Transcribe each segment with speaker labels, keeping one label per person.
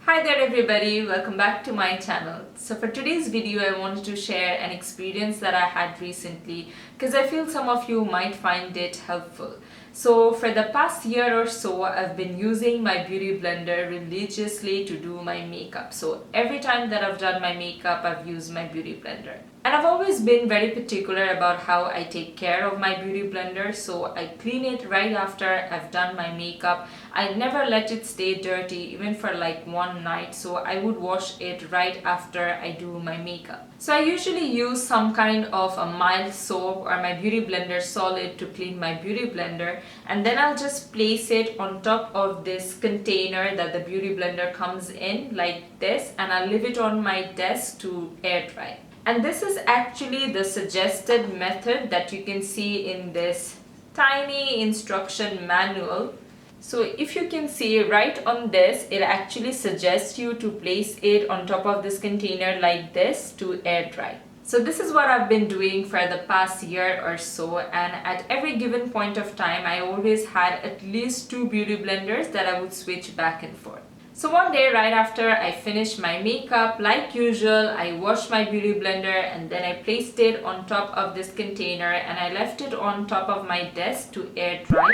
Speaker 1: Hi there everybody, welcome back to my channel. So for today's video I wanted to share an experience that I had recently because I feel some of you might find it helpful. So for the past year or so I've been using my beauty blender religiously to do my makeup. So every time that I've done my makeup I've used my beauty blender. And I've always been very particular about how I take care of my beauty blender, so I clean it right after I've done my makeup. I never let it stay dirty even for like one night, so I would wash it right after I do my makeup. So I usually use some kind of a mild soap or my beauty blender solid to clean my beauty blender, and then I'll just place it on top of this container that the beauty blender comes in like this, and I'll leave it on my desk to air dry. And this is actually the suggested method that you can see in this tiny instruction manual. So if you can see right on this, it actually suggests you to place it on top of this container like this to air dry. So this is what I've been doing for the past year or so, and at every given point of time I always had at least two beauty blenders that I would switch back and forth. So one day right after I finished my makeup, like usual, I washed my beauty blender and then I placed it on top of this container and I left it on top of my desk to air dry.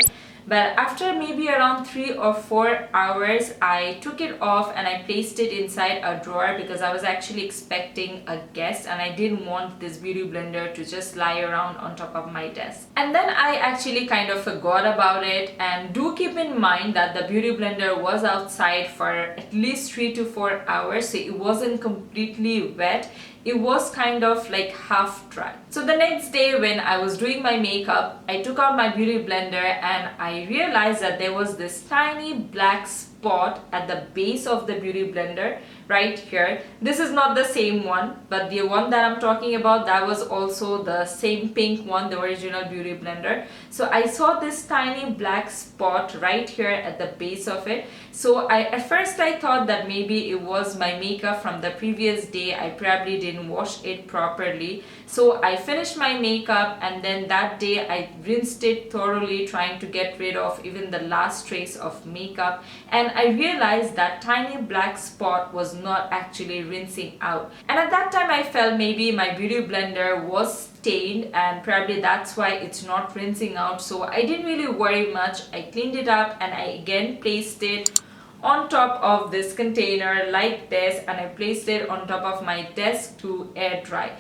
Speaker 1: But after maybe around 3 or 4 hours, I took it off and I placed it inside a drawer because I was actually expecting a guest and I didn't want this beauty blender to just lie around on top of my desk. And then I actually kind of forgot about it, and do keep in mind that the beauty blender was outside for at least 3 to 4 hours, so it wasn't completely wet. It was kind of like half dry. So the next day when I was doing my makeup, I took out my beauty blender and I realized that there was this tiny black spot at the base of the beauty blender right here. This is not the same one, but the one that I'm talking about, that was also the same pink one, the original beauty blender. So I saw this tiny black spot right here at the base of it. So at first I thought that maybe it was my makeup from the previous day. I probably didn't wash it properly. So I finished my makeup and then that day I rinsed it thoroughly, trying to get rid of even the last trace of makeup, and I realized that tiny black spot was not actually rinsing out. And at that time I felt maybe my beauty blender was stained and probably that's why it's not rinsing out. So I didn't really worry much. I cleaned it up and I again placed it on top of this container like this, and I placed it on top of my desk to air dry.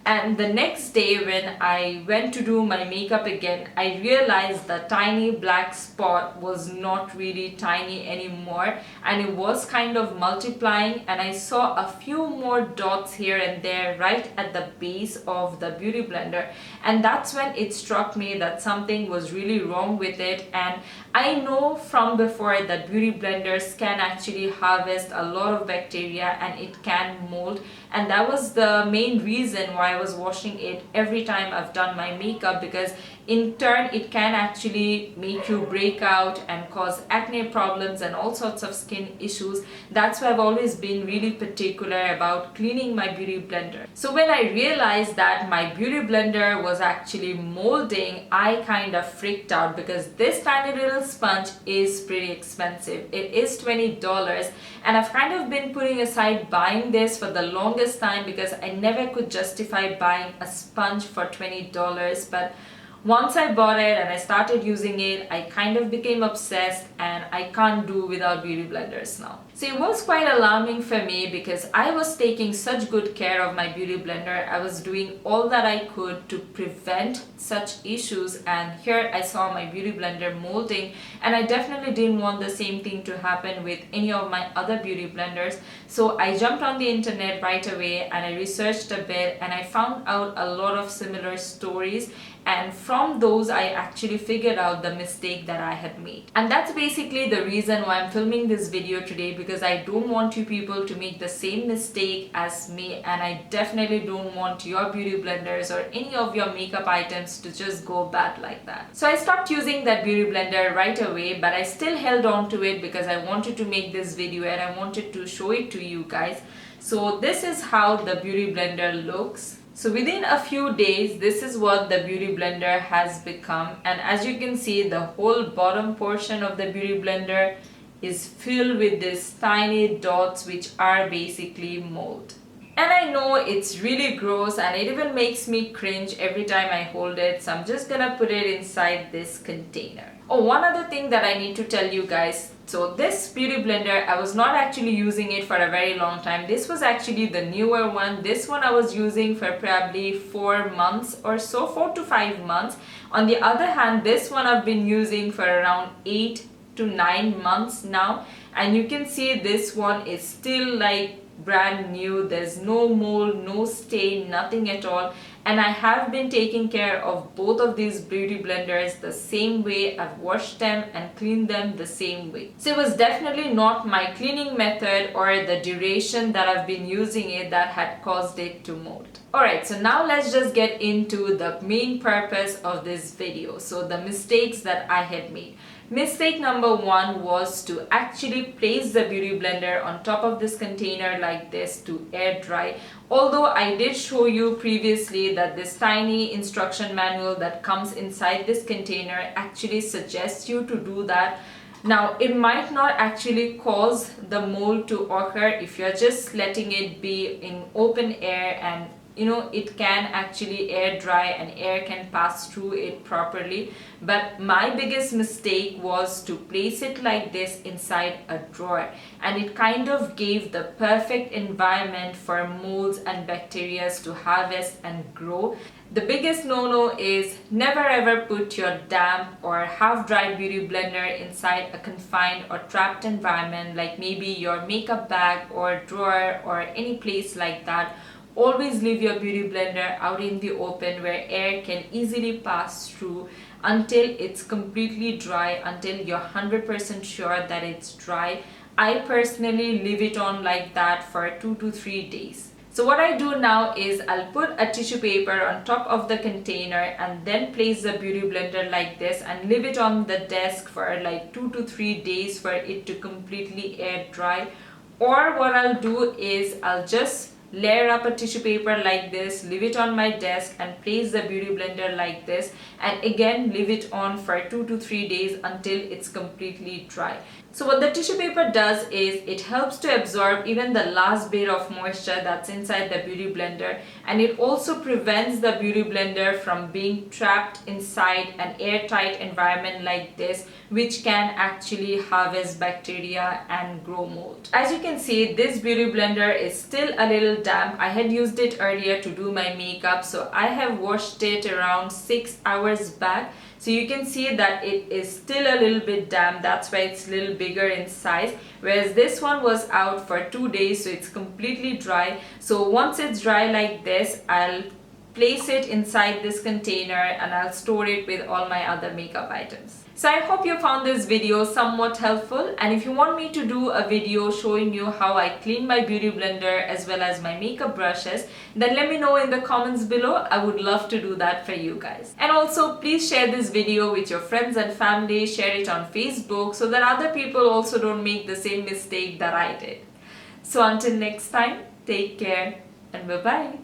Speaker 1: And the next day when I went to do my makeup again, I realized the tiny black spot was not really tiny anymore and it was kind of multiplying, and I saw a few more dots here and there right at the base of the beauty blender, and that's when it struck me that something was really wrong with it. And I know from before that beauty blenders can actually harvest a lot of bacteria and it can mold, and that was the main reason why I was washing it every time I've done my makeup, because in turn it can actually make you break out and cause acne problems and all sorts of skin issues. That's why I've always been really particular about cleaning my beauty blender. So when I realized that my beauty blender was actually molding, I kind of freaked out because this tiny little sponge is pretty expensive. It is $20, and I've kind of been putting aside buying this for the longest time because I never could justify buying a sponge for $20. But once I bought it and I started using it, I kind of became obsessed and I can't do without beauty blenders now. So it was quite alarming for me because I was taking such good care of my beauty blender. I was doing all that I could to prevent such issues, and here I saw my beauty blender molding, and I definitely didn't want the same thing to happen with any of my other beauty blenders. So I jumped on the internet right away and I researched a bit and I found out a lot of similar stories, and from those I actually figured out the mistake that I had made. And that's basically the reason why I'm filming this video today, because I don't want you people to make the same mistake as me, and I definitely don't want your beauty blenders or any of your makeup items to just go bad like that. So I stopped using that beauty blender right away, but I still held on to it because I wanted to make this video and I wanted to show it to you guys. So this is how the beauty blender looks. So within a few days, this is what the beauty blender has become, and as you can see, the whole bottom portion of the beauty blender is filled with these tiny dots which are basically mold. And I know it's really gross and it even makes me cringe every time I hold it, so I'm just gonna put it inside this container. Oh, one other thing that I need to tell you guys. So this beauty blender, I was not actually using it for a very long time. This was actually the newer one. This one I was using for probably 4 months or so, 4 to 5 months. On the other hand, this one I've been using for around 8 to 9 months now. And you can see this one is still like brand new. There's no mold, no stain, nothing at all. And I have been taking care of both of these beauty blenders the same way. I've washed them and cleaned them the same way. So it was definitely not my cleaning method or the duration that I've been using it that had caused it to mold. Alright, so now let's just get into the main purpose of this video. So the mistakes that I had made. Mistake number 1 was to actually place the beauty blender on top of this container like this to air dry. Although I did show you previously that this tiny instruction manual that comes inside this container actually suggests you to do that. Now, it might not actually cause the mold to occur if you're just letting it be in open air, and it can actually air dry and air can pass through it properly. But my biggest mistake was to place it like this inside a drawer, and it kind of gave the perfect environment for molds and bacteria to harvest and grow. The biggest no-no is never ever put your damp or half-dry beauty blender inside a confined or trapped environment, like maybe your makeup bag or drawer or any place like that. Always leave your beauty blender out in the open where air can easily pass through until it's completely dry, until you're 100% sure that it's dry. I personally leave it on like that for 2 to 3 days. So what I do now is I'll put a tissue paper on top of the container and then place the beauty blender like this and leave it on the desk for like 2 to 3 days for it to completely air dry. Or what I'll do is I'll just layer up a tissue paper like this, leave it on my desk and place the beauty blender like this, and again leave it on for 2 to 3 days until it's completely dry. So what the tissue paper does is it helps to absorb even the last bit of moisture that's inside the beauty blender, and it also prevents the beauty blender from being trapped inside an airtight environment like this, which can actually harvest bacteria and grow mold. As you can see, this beauty blender is still a little damp. I had used it earlier to do my makeup, so I have washed it around 6 hours back. So you can see that it is still a little bit damp. That's why it's a little bigger in size, whereas this one was out for 2 days, so it's completely dry. So once it's dry like this, I'll place it inside this container and I'll store it with all my other makeup items. So I hope you found this video somewhat helpful, and if you want me to do a video showing you how I clean my beauty blender as well as my makeup brushes, then let me know in the comments below. I would love to do that for you guys. And also please share this video with your friends and family, share it on Facebook so that other people also don't make the same mistake that I did. So until next time, take care and bye bye.